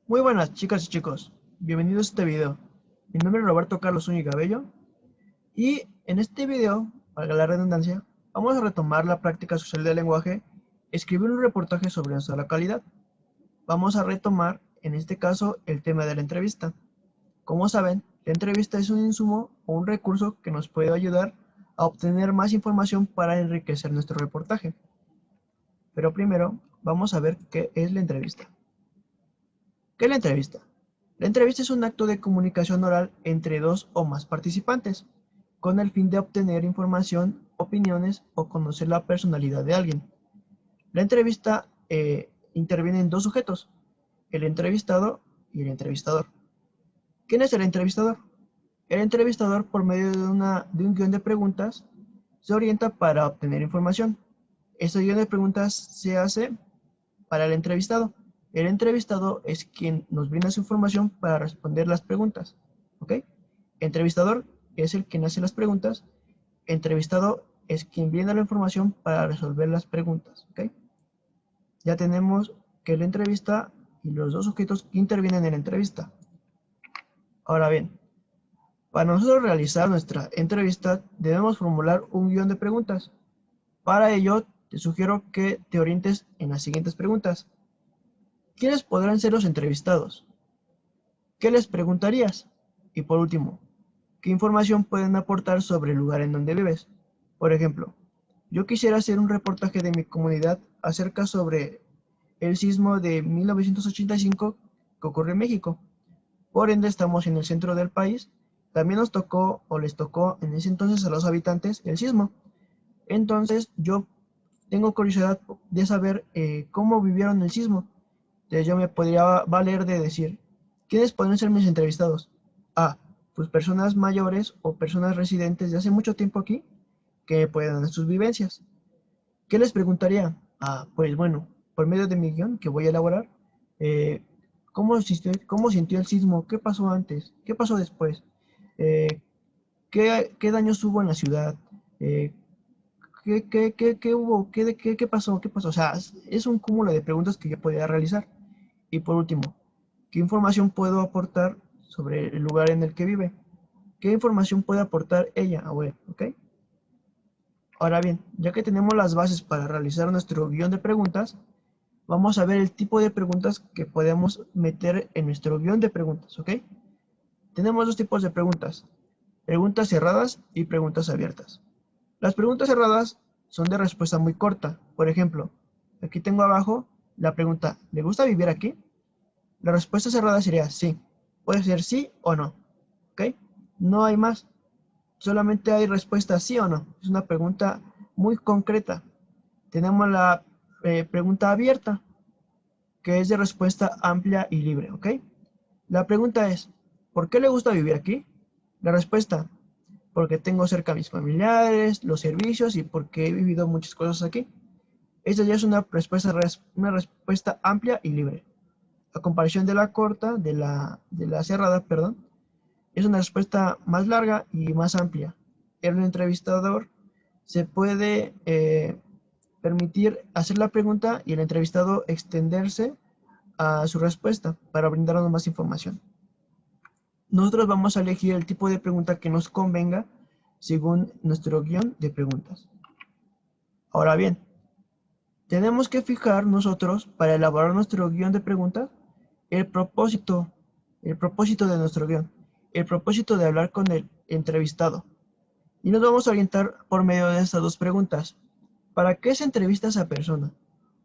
Muy buenas chicas y chicos, bienvenidos a este video. Mi nombre es Roberto Carlos Zúñiga Bello y en este video, valga la redundancia, vamos a retomar la práctica social del lenguaje, escribir un reportaje sobre nuestra localidad. Vamos a retomar, en este caso, el tema de la entrevista. Como saben, la entrevista es un insumo o un recurso que nos puede ayudar a obtener más información para enriquecer nuestro reportaje. Pero primero, vamos a ver qué es la entrevista. ¿Qué es la entrevista? La entrevista es un acto de comunicación oral entre dos o más participantes, con el fin de obtener información, opiniones o conocer la personalidad de alguien. La entrevista interviene en dos sujetos, el entrevistado y el entrevistador. ¿Quién es el entrevistador? El entrevistador, por medio de un guión de preguntas, se orienta para obtener información. Este guión de preguntas se hace para el entrevistado. El entrevistado es quien nos brinda su información para responder las preguntas. ¿Ok? Entrevistador es el quien hace las preguntas. Entrevistado es quien brinda la información para resolver las preguntas. ¿Ok? Ya tenemos que la entrevista y los dos sujetos que intervienen en la entrevista. Ahora bien, para nosotros realizar nuestra entrevista debemos formular un guión de preguntas. Para ello, te sugiero que te orientes en las siguientes preguntas. ¿Quiénes podrán ser los entrevistados? ¿Qué les preguntarías? Y por último, ¿qué información pueden aportar sobre el lugar en donde vives? Por ejemplo, yo quisiera hacer un reportaje de mi comunidad acerca sobre el sismo de 1985 que ocurrió en México. Por ende, estamos en el centro del país. También nos tocó o les tocó en ese entonces a los habitantes el sismo. Entonces, yo tengo curiosidad de saber cómo vivieron el sismo. Entonces yo me podría valer de decir, ¿quiénes podrían ser mis entrevistados? A, pues personas mayores o personas residentes de hace mucho tiempo aquí que puedan dar sus vivencias. ¿Qué les preguntaría? Ah, pues bueno, por medio de mi guión que voy a elaborar, eh, ¿cómo sintió el sismo? ¿Qué pasó antes? ¿Qué pasó después? Eh, ¿qué daños hubo en la ciudad? Eh, ¿qué hubo? ¿Qué pasó? ¿Qué pasó? O sea, es un cúmulo de preguntas que yo podría realizar. Y por último, ¿qué información puedo aportar sobre el lugar en el que vive? ¿Qué información puede aportar ella o él? ¿Ok? Ahora bien, ya que tenemos las bases para realizar nuestro guión de preguntas, vamos a ver el tipo de preguntas que podemos meter en nuestro guión de preguntas. ¿Ok? Tenemos dos tipos de preguntas. Preguntas cerradas y preguntas abiertas. Las preguntas cerradas son de respuesta muy corta. Por ejemplo, aquí tengo abajo la pregunta, ¿le gusta vivir aquí? La respuesta cerrada sería sí. Puede ser sí o no. ¿Ok? No hay más. Solamente hay respuesta sí o no. Es una pregunta muy concreta. Tenemos la pregunta abierta, que es de respuesta amplia y libre. ¿Ok? La pregunta es, ¿por qué le gusta vivir aquí? La respuesta, porque tengo cerca a mis familiares, los servicios y porque he vivido muchas cosas aquí. Esta ya es una respuesta amplia y libre. A comparación de la corta, de la cerrada, perdón, es una respuesta más larga y más amplia. El entrevistador se puede permitir hacer la pregunta y el entrevistado extenderse a su respuesta para brindarnos más información. Nosotros vamos a elegir el tipo de pregunta que nos convenga según nuestro guión de preguntas. Ahora bien, tenemos que fijar nosotros, para elaborar nuestro guión de preguntas, el propósito, el propósito de nuestro guión, el propósito de hablar con el entrevistado. Y nos vamos a orientar por medio de estas dos preguntas. ¿Para qué se entrevista a esa persona?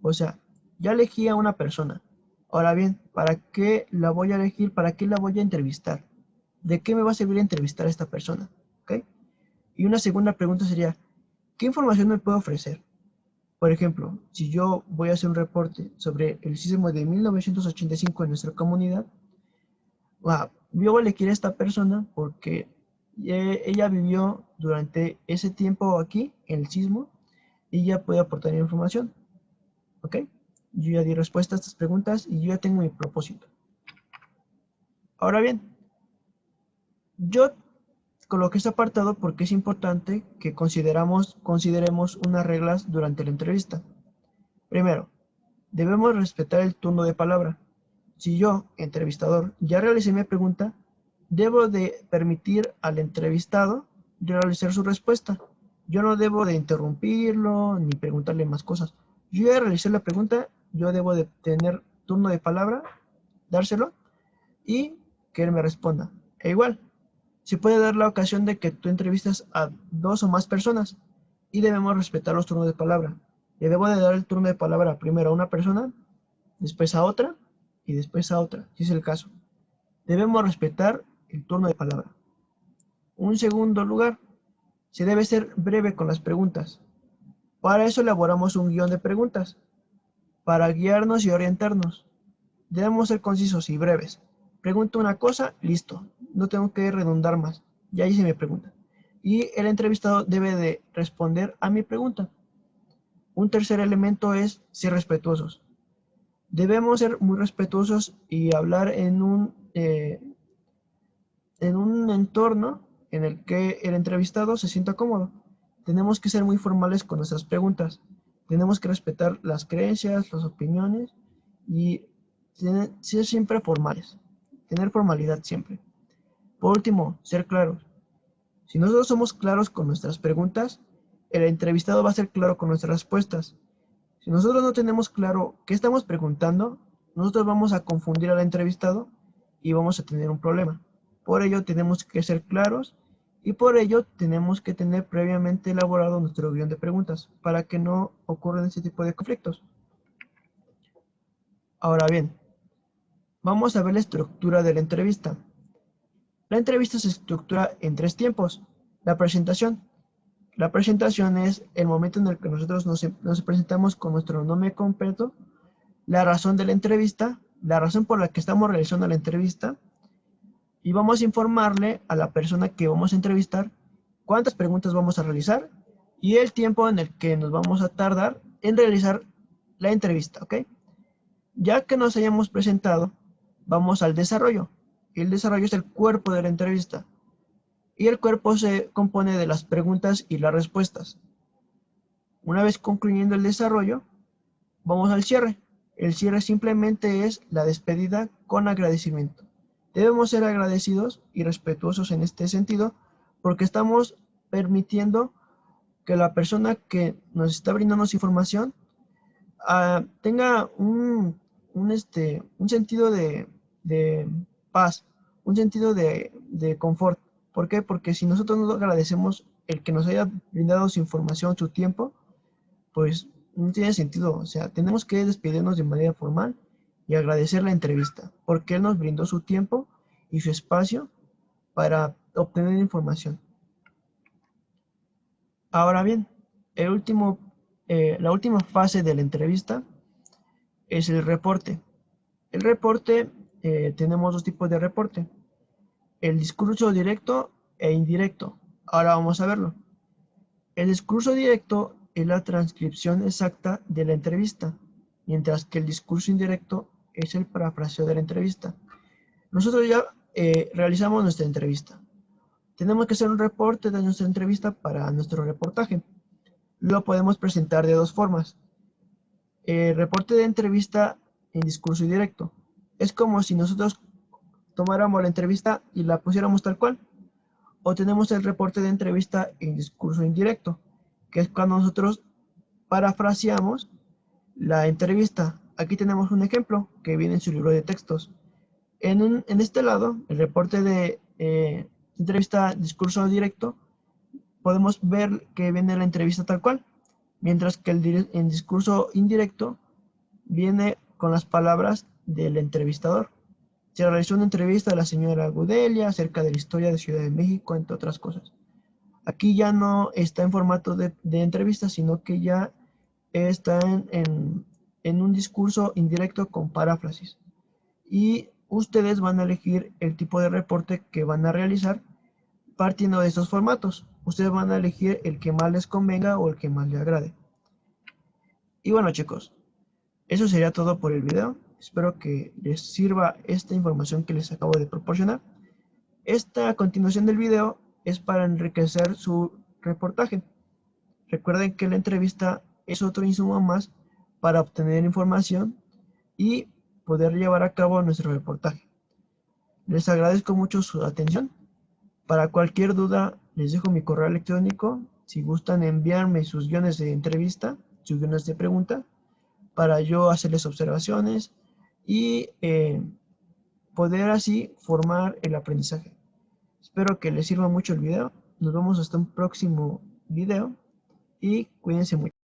O sea, ya elegí a una persona. Ahora bien, ¿para qué la voy a elegir? ¿Para qué la voy a entrevistar? ¿De qué me va a servir entrevistar a esta persona? ¿Ok? Y una segunda pregunta sería, ¿qué información me puede ofrecer? Por ejemplo, si yo voy a hacer un reporte sobre el sismo de 1985 en nuestra comunidad, yo voy a elegir a esta persona porque ella vivió durante ese tiempo aquí, en el sismo, y ya puede aportar información. ¿Ok? Yo ya di respuesta a estas preguntas y yo ya tengo mi propósito. Ahora bien, yo coloqué este apartado porque es importante que consideremos unas reglas durante la entrevista. Primero, debemos respetar el turno de palabra. si yo, entrevistador, ya realicé mi pregunta, debo de permitir al entrevistado realizar su respuesta. Yo no debo de interrumpirlo ni preguntarle más cosas. Yo ya realicé la pregunta, yo debo de tener turno de palabra, dárselo y que él me responda. E igual, se puede dar la ocasión de que tú entrevistas a 2 o más personas y debemos respetar los turnos de palabra. Le debo de dar el turno de palabra primero a una persona, después a otra y después a otra, si es el caso. Debemos respetar el turno de palabra. En segundo lugar, se debe ser breve con las preguntas. Para eso elaboramos un guión de preguntas, para guiarnos y orientarnos. Debemos ser concisos y breves. Pregunto una cosa, listo. No tengo que redundar más. Ya hice mi pregunta. Y el entrevistado debe de responder a mi pregunta. Un tercer elemento es ser respetuosos. Debemos ser muy respetuosos y hablar en un entorno en el que el entrevistado se sienta cómodo. Tenemos que ser muy formales con nuestras preguntas. Tenemos que respetar las creencias, las opiniones y ser siempre formales. Tener formalidad siempre. Por último, ser claros. Si nosotros somos claros con nuestras preguntas, el entrevistado va a ser claro con nuestras respuestas. Si nosotros no tenemos claro qué estamos preguntando, nosotros vamos a confundir al entrevistado y vamos a tener un problema. Por ello tenemos que ser claros y por ello tenemos que tener previamente elaborado nuestro guión de preguntas para que no ocurran ese tipo de conflictos. Ahora bien, vamos a ver la estructura de la entrevista. La entrevista se estructura en 3 tiempos. La presentación. La presentación es el momento en el que nosotros nos presentamos con nuestro nombre completo, la razón de la entrevista, la razón por la que estamos realizando la entrevista, y vamos a informarle a la persona que vamos a entrevistar cuántas preguntas vamos a realizar y el tiempo en el que nos vamos a tardar en realizar la entrevista, ¿ok? Ya que nos hayamos presentado, vamos al desarrollo. El desarrollo es el cuerpo de la entrevista y el cuerpo se compone de las preguntas y las respuestas. Una vez concluyendo el desarrollo, vamos al cierre. El cierre simplemente es la despedida con agradecimiento. Debemos ser agradecidos y respetuosos en este sentido porque estamos permitiendo que la persona que nos está brindando su información tenga un sentido de paz, un sentido de confort. ¿Por qué? Porque si nosotros no agradecemos el que nos haya brindado su información, su tiempo, pues no tiene sentido. O sea, tenemos que despedirnos de manera formal y agradecer la entrevista, porque él nos brindó su tiempo y su espacio para obtener información. Ahora bien, la última fase de la entrevista es el reporte. El reporte, tenemos 2 tipos de reporte, el discurso directo e indirecto. Ahora vamos a verlo. El discurso directo es la transcripción exacta de la entrevista, mientras que el discurso indirecto es el parafraseo de la entrevista. Nosotros ya realizamos nuestra entrevista. Tenemos que hacer un reporte de nuestra entrevista para nuestro reportaje. Lo podemos presentar de 2 formas. El reporte de entrevista en discurso indirecto. Es como si nosotros tomáramos la entrevista y la pusiéramos tal cual. O tenemos el reporte de entrevista en discurso indirecto, que es cuando nosotros parafraseamos la entrevista. Aquí tenemos un ejemplo que viene en su libro de textos. En este lado, el reporte de entrevista discurso directo, podemos ver que viene la entrevista tal cual, mientras que en discurso indirecto viene con las palabras del entrevistador. Se realizó una entrevista a la señora Gudelia acerca de la historia de Ciudad de México, entre otras cosas. Aquí ya no está en formato de entrevista, sino que ya está en un discurso indirecto con paráfrasis. Y ustedes van a elegir el tipo de reporte que van a realizar partiendo de estos formatos. Ustedes van a elegir el que más les convenga o el que más les agrade. Y bueno, chicos, eso sería todo por el video. Espero que les sirva esta información que les acabo de proporcionar. Esta continuación del video es para enriquecer su reportaje. Recuerden que la entrevista es otro insumo más para obtener información y poder llevar a cabo nuestro reportaje. Les agradezco mucho su atención. Para cualquier duda, les dejo mi correo electrónico. Si gustan enviarme sus guiones de entrevista, sus guiones de pregunta, para yo hacerles observaciones y poder así formar el aprendizaje. Espero que les sirva mucho el video. Nos vemos hasta un próximo video y cuídense mucho.